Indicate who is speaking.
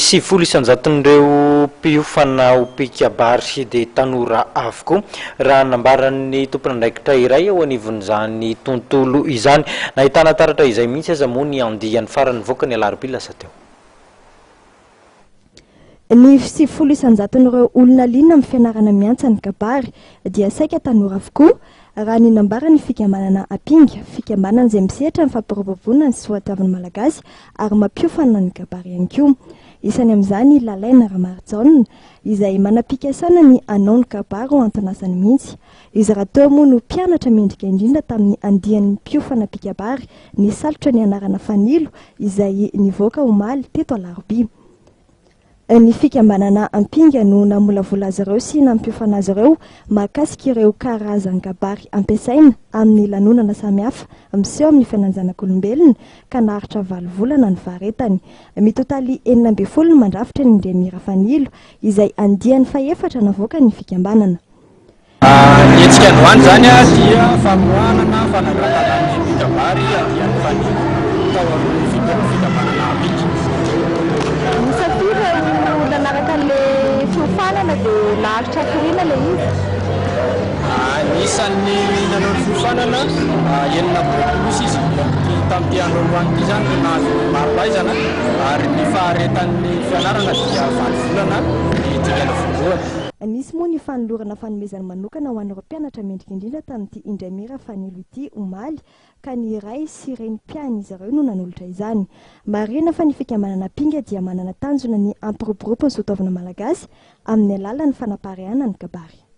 Speaker 1: Sivy isanjaton'ireo mpiofana ho mpikabary dia tanora avokoa raha nambaran'ny tompon'andraikitra iray ao anivon'izany tontolo izany. Nahitana taratra izay mihitsy aza moa ny andiany farany voaka ny alarobia lasa teo.
Speaker 2: Ny 70 isanjaton'ireo olona liana amin'ny fianarana miantsa ny kabary dia saika tanora avokoa raha ny nambarany fikambanana Apinga, fikambanana izay misehatra amin'ny fampiroboroboana ny soatoavany malagasy ary mampiofana ny kabary ihany koa. Isany amin'izany Lalaina Ramarjaona izay manapikasana ny anao ny kabary ho antonasany mihitsy. Izy raha teo moa no mpianatra mendrika indrindra tamin'ny andian'ny mpiofana pikabary ny salotra ny anarana Fanilo izay nivoaka omaly teto alarobia. Ny fikambanana Apinga no namolavola azy ireo sy nampiofana azy ireo mahakasika ireo karazan-kabary ampiasaina amin'ny lanonana samihafa miseho amin'ny fiainana zanak'olombelona ka naharitra 8 volana ny varetany. Mitotaly 9 mandrafitra ny Indemira Fanilo izay andiany faefatra navoaka ny fikambanana.
Speaker 3: Ny hetsika androany zany dia famohanana fanagatanany pikabary andiany Fanilo tao amin'ny fikambanana Apinga.
Speaker 2: Nanaraka le fiofanana dia lahatra firiana le izy.
Speaker 3: Anisan'ny nanao ny fiofanana enina bokosi izy tamin'ity andro androany ity zany no nahazo maro-pahaizana ary ny faharetan'ny fianarana dia 8 volana ny dikana voalohany.
Speaker 2: Nisy moa ny fanolorana fanomezana manokana ho an'ireo mpianatra mendrika indrindra tamin'ity Indemira Fanilo ity omaly ka ny iray sy renim-piany izy ireo no nanolotra izany. Marina fa ny fikambanana Apinga dia manana tanjona ny ampiroborobo ny soatoavana malagasy amin'ny alalan'ny fanapareana ny kabary.